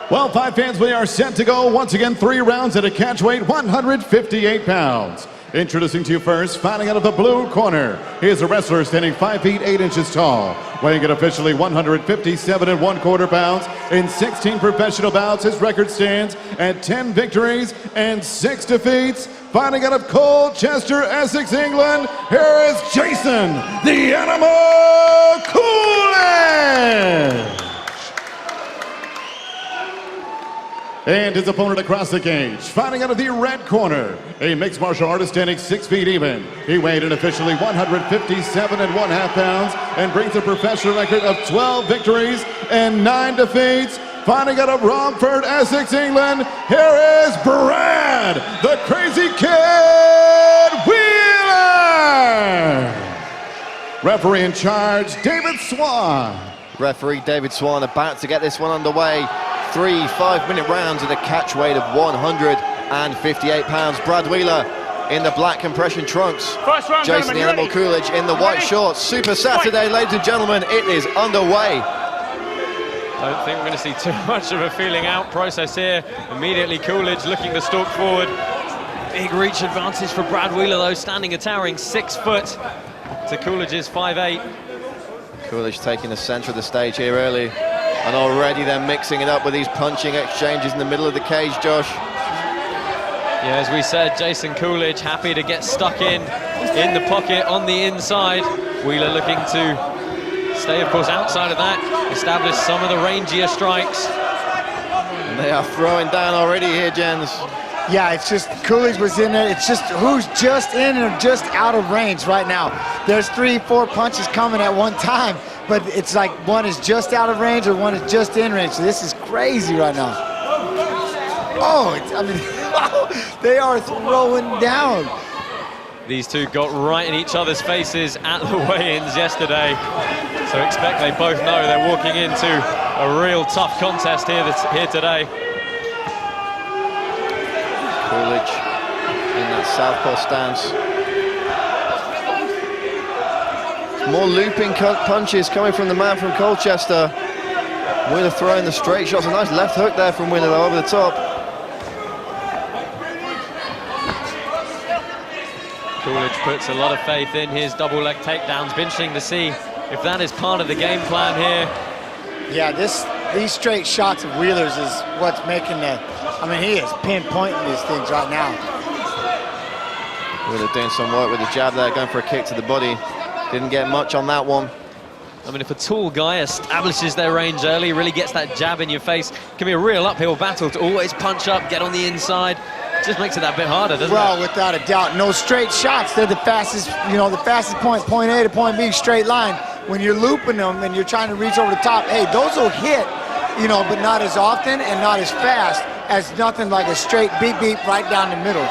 Well, five fans, we are set to go once again 3 rounds at a catch weight 158 pounds. Introducing to you first, fighting out of the blue corner, he is a wrestler standing 5 feet 8 inches tall, weighing in officially 157 1/4 pounds. In 16 professional bouts, his record stands at 10 victories and 6 defeats. Fighting out of Colchester, Essex, England, here is Jason, the Animal Cooledge! And his opponent across the cage, fighting out of the red corner, a mixed martial artist standing 6 feet even. He weighed in officially 157 1/2 pounds and brings a professional record of 12 victories and 9 defeats. Fighting out of Romford, Essex, England, here is Brad, the Crazy Kid Wheeler! Referee in charge, David Swan. Referee David Swan about to get this one underway. 3 5-minute rounds at a catch weight of 158 pounds. Brad Wheeler in the black compression trunks. Jason the Animal Cooledge in the white shorts. Super Saturday, ladies and gentlemen, it is underway. I don't think we're going to see too much of a feeling out process here. Immediately Cooledge looking to stalk forward. Big reach advantage for Brad Wheeler though, standing a towering 6 foot to Cooledge's 5'8". Cooledge taking the center of the stage here early. And already they're mixing it up with these punching exchanges in the middle of the cage, Josh. Yeah, as we said, Jason Cooledge happy to get stuck in the pocket on the inside. Wheeler looking to stay, of course, outside of that, establish some of the rangier strikes. And they are throwing down already here, Jens. Yeah, it's just Cooledge was in there. It's just who's just in or just out of range right now. There's 3, 4 punches coming at one time, but it's like one is just out of range or one is just in range. So this is crazy right now. Oh, I mean, they are throwing down. These two got right in each other's faces at the weigh-ins yesterday. So expect they both know they're walking into a real tough contest here today. Cooledge in that southpaw stance. More looping punches coming from the man from Colchester. Wheeler throwing the straight shots. A nice left hook there from Wheeler though, over the top. Cooledge puts a lot of faith in his double leg takedowns. Be interesting to see if that is part of the game plan here. Yeah, these straight shots of Wheeler's is what's making the, I mean, he is pinpointing these things right now. Wheeler doing some work with the jab there, going for a kick to the body. Didn't get much on that one. I mean, if a tall guy establishes their range early, really gets that jab in your face, it can be a real uphill battle to always punch up, get on the inside. It just makes it that bit harder, doesn't it? Well, without a doubt, no straight shots. They're the fastest, you know, the fastest point A to point B, straight line. When you're looping them and you're trying to reach over the top, hey, those will hit, you know, but not as often and not as fast as nothing like a straight beep right down the middle.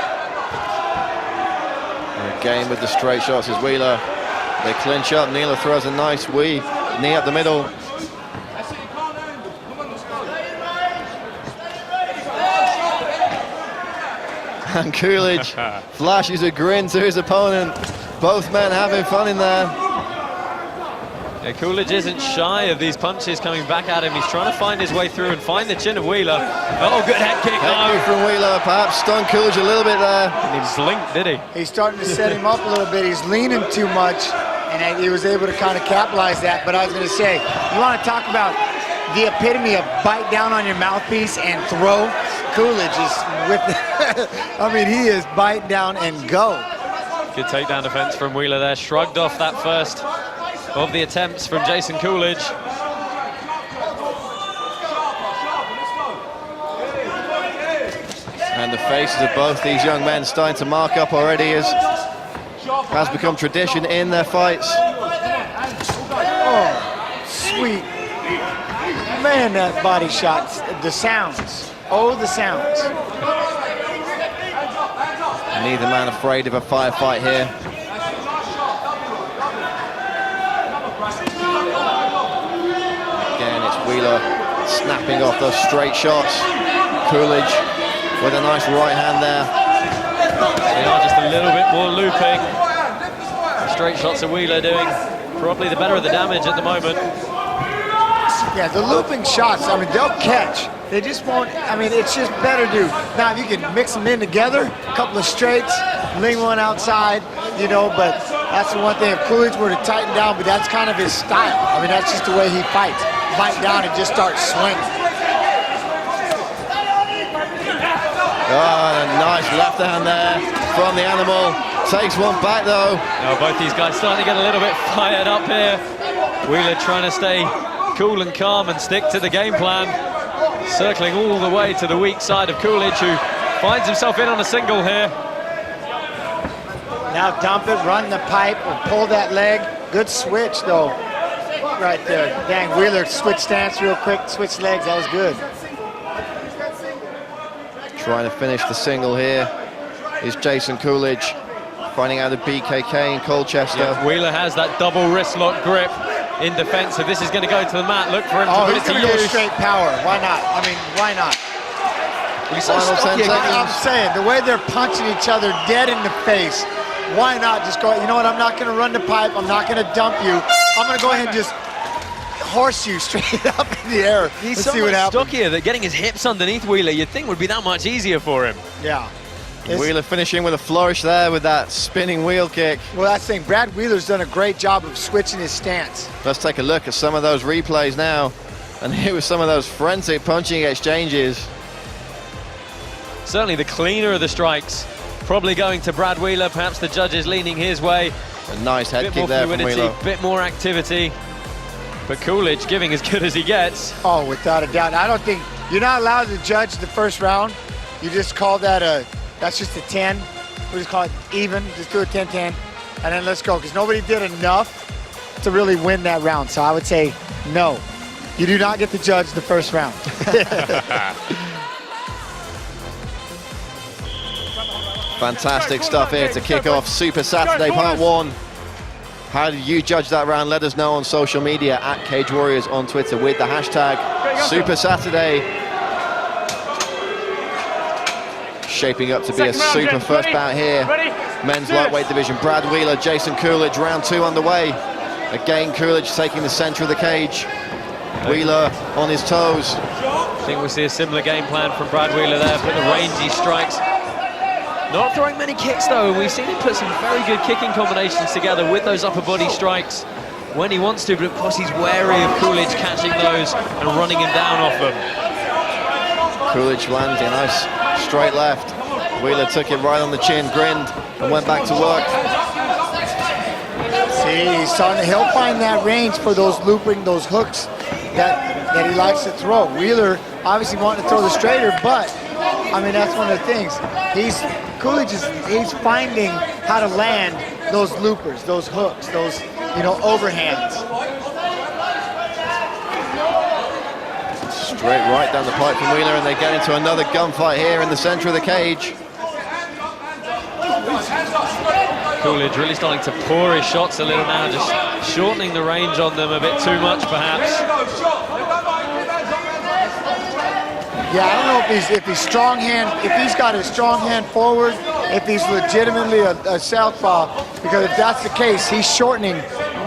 Again with the straight shots is Wheeler. They clinch up. Wheeler throws a nice weave, knee up the middle. And Cooledge flashes a grin to his opponent. Both men having fun in there. Yeah, Cooledge isn't shy of these punches coming back at him. He's trying to find his way through and find the chin of Wheeler. Oh, good head kick. Head kick from Wheeler, perhaps stunned Cooledge a little bit there. Didn't even blink, did he? He's starting to set him up a little bit. He's leaning too much, and he was able to kind of capitalize that. But I was going to say, you want to talk about the epitome of bite down on your mouthpiece and throw? Cooledge is with I mean, he is bite down and go. Good takedown defense from Wheeler there. Shrugged off that first of the attempts from Jason Cooledge. And the faces of both these young men starting to mark up already, as has become tradition in their fights. Oh, sweet. Man, that body shot, the sounds. Oh, the sounds. Neither man afraid of a firefight here. Again, it's Wheeler snapping off those straight shots. Cooledge with a nice right hand there. They are just a little bit more looping. The straight shots of Wheeler doing probably the better of the damage at the moment. Yeah, the looping shots, I mean, they'll catch. They just won't, I mean, it's just better to, now if you can mix them in together, a couple of straights, lean one outside, you know, but that's the one thing. If Cooledge were to tighten down, but that's kind of his style. I mean, that's just the way he fights. Bite down and just start swinging. Oh, a nice left hand there from the animal. Takes one back though. Now both these guys starting to get a little bit fired up here. Wheeler trying to stay cool and calm and stick to the game plan. Circling all the way to the weak side of Cooledge, who finds himself in on a single here. Now dump it, run the pipe, or pull that leg. Good switch though, right there. Dang, Wheeler switch stance real quick, switch legs, that was good. Trying to finish the single here is Jason Cooledge, finding out the BKK in Colchester. Yeah, Wheeler has that double wrist lock grip in defense, so this is going to go to the mat. Look for him to put it to use. Go straight power. Why not? I mean, why not? He's so stocky. I'm saying, the way they're punching each other dead in the face, why not just go, you know what, I'm not going to run the pipe, I'm not going to dump you, I'm going to go ahead and just horse you straight up in the air. He's so much stockier that getting his hips underneath Wheeler, you'd think would be that much easier for him. Yeah. Wheeler finishing with a flourish there with that spinning wheel kick. Well, that's the thing. Brad Wheeler's done a great job of switching his stance. Let's take a look at some of those replays now. And here were some of those frantic punching exchanges. Certainly the cleaner of the strikes, probably going to Brad Wheeler, perhaps the judges leaning his way. A nice head kick there from Wheeler. A bit more activity. But Cooledge giving as good as he gets. Oh, without a doubt. I don't think, you're not allowed to judge the first round. You just call that that's just a 10. We just call it even, just do a 10-10, and then let's go, because nobody did enough to really win that round. So I would say, no, you do not get to judge the first round. Fantastic stuff here to kick off Super Saturday Part 1. How did you judge that round? Let us know on social media, at Cage Warriors on Twitter with the hashtag Super Saturday. Shaping up to be a super first bout here. Men's lightweight division, Brad Wheeler, Jason Cooledge, round 2 underway. Again, Cooledge taking the center of the cage. Wheeler on his toes. I think we'll see a similar game plan from Brad Wheeler there, but the rangy strikes. Not throwing many kicks though. We've seen him put some very good kicking combinations together with those upper body strikes when he wants to, but of course he's wary of Cooledge catching those and running him down off them. Cooledge landing a nice straight left. Wheeler took it right on the chin, grinned, and went back to work. See, he's starting to, he'll find that range for those looping, those hooks that he likes to throw. Wheeler obviously wanting to throw the straighter, but I mean, that's one of the things. Cooledge he's finding how to land those loopers, those hooks, those, you know, overhands. Straight right down the pipe from Wheeler, and they get into another gunfight here in the center of the cage. Cooledge really starting to pour his shots a little now, just shortening the range on them a bit too much, perhaps. Yeah, I don't know if he's strong hand, if he's got his strong hand forward, if he's legitimately a southpaw, because if that's the case, he's shortening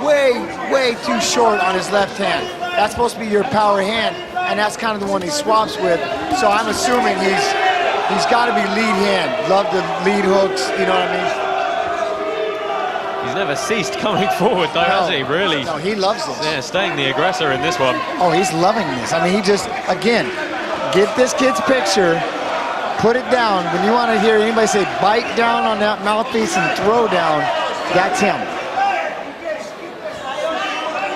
way too short on his left hand. That's supposed to be your power hand, and that's kind of the one he swaps with. So I'm assuming he's got to be lead hand. Love the lead hooks, you know what I mean? He's never ceased coming forward though, has he, really? No, he loves this. Yeah, staying the aggressor in this one. Oh, he's loving this. I mean, he just, again, get this kid's picture, put it down. When you want to hear anybody say bite down on that mouthpiece and throw down, that's him.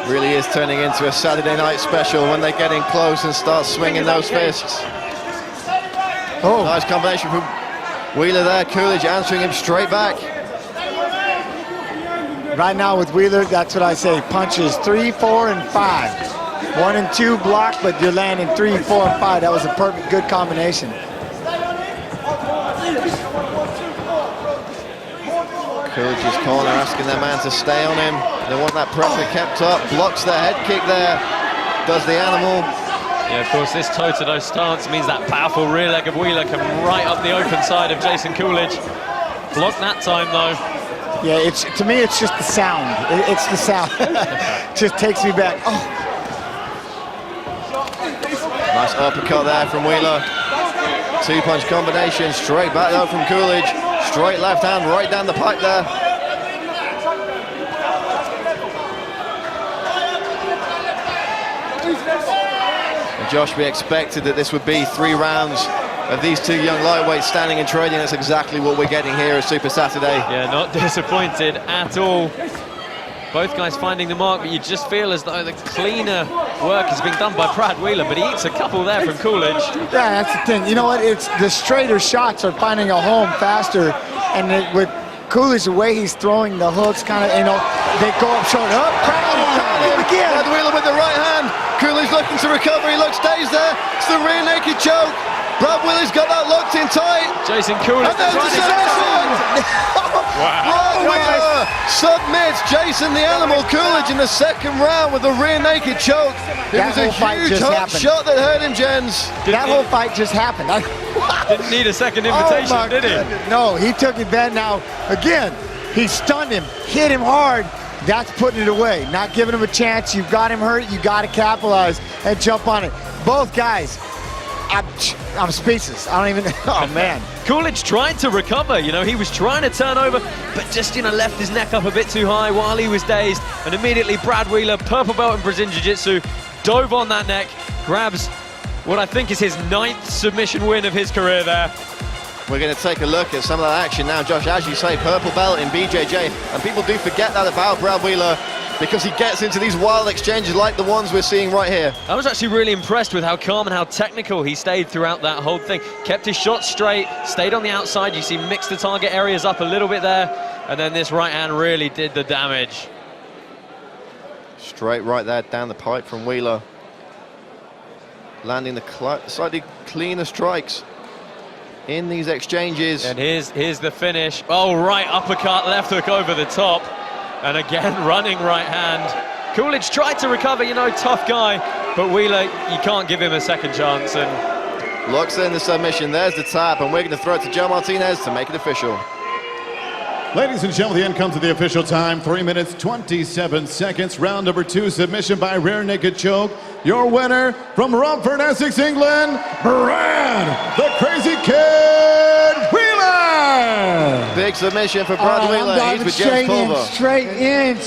Really is turning into a Saturday night special when they get in close and start swinging those fists. Oh, nice combination from Wheeler there. Cooledge answering him straight back. Right now with Wheeler, that's what I say. Punches 3, 4, and 5. 1 and 2 block, but you're landing 3, 4, and 5. That was a perfect, good combination. Cooledge's corner asking their man to stay on him. They want that pressure kept up. Blocks the head kick there. Does the animal. Yeah, of course, this toe-to-toe stance means that powerful rear leg of Wheeler come right up the open side of Jason Cooledge. Blocked that time, though. Yeah, to me, it's just the sound. It's the sound. Just takes me back. Oh. Nice uppercut there from Wheeler. Two-punch combination, straight back though from Cooledge. Straight left hand, right down the pipe there. And Josh, we expected that this would be 3 rounds of these two young lightweights standing and trading. That's exactly what we're getting here at Super Saturday. Yeah, not disappointed at all. Both guys finding the mark, but you just feel as though the cleaner work is being done by Brad Wheeler, but he eats a couple there from Cooledge. Yeah, that's the thing. You know what? It's the straighter shots are finding a home faster, and with Cooledge, the way he's throwing the hooks, kind of, you know, they go up short, up, again. Brad Wheeler with the right hand. Coolidge looking to recover. He looks, stays there. It's the rear naked choke. Brad Wheeler's got that locked in tight. Jason Cooledge. And there's the submission. Brad Wheeler submits Jason the Animal Cooledge in the second round with the rear naked choke. It was a huge hot shot that hurt him, Jens. That whole fight just happened. Didn't need a second invitation, did he? No, he took it bad. Now, again, he stunned him, hit him hard. That's putting it away, not giving him a chance. You've got him hurt, you got to capitalize and jump on it. Both guys, I'm speechless. I don't even, oh man. Cooledge tried to recover, you know, he was trying to turn over, but just, you know, left his neck up a bit too high while he was dazed, and immediately Brad Wheeler, purple belt in Brazilian Jiu-Jitsu, dove on that neck, grabs what I think is his 9th submission win of his career there. We're going to take a look at some of that action now, Josh. As you say, purple belt in BJJ, and people do forget that about Brad Wheeler, because he gets into these wild exchanges like the ones we're seeing right here. I was actually really impressed with how calm and how technical he stayed throughout that whole thing. Kept his shot straight, stayed on the outside. You see mixed the target areas up a little bit there, and then this right hand really did the damage. Straight right there down the pipe from Wheeler. Landing the slightly cleaner strikes in these exchanges. And here's the finish. Oh, right uppercut, left hook over the top. And again, running right hand. Cooledge tried to recover, you know, tough guy, but Wheeler, you can't give him a second chance. And locks in the submission. There's the tap, and we're going to throw it to Joe Martinez to make it official. Ladies and gentlemen, the end comes to the official time. 3 minutes, 27 seconds. Round number 2, submission by rear naked choke. Your winner from Romford, Essex, England, Brad, the Crazy Kid Wheeler. Big submission for Brad Wheeler. He's with James Pulver. Straight in.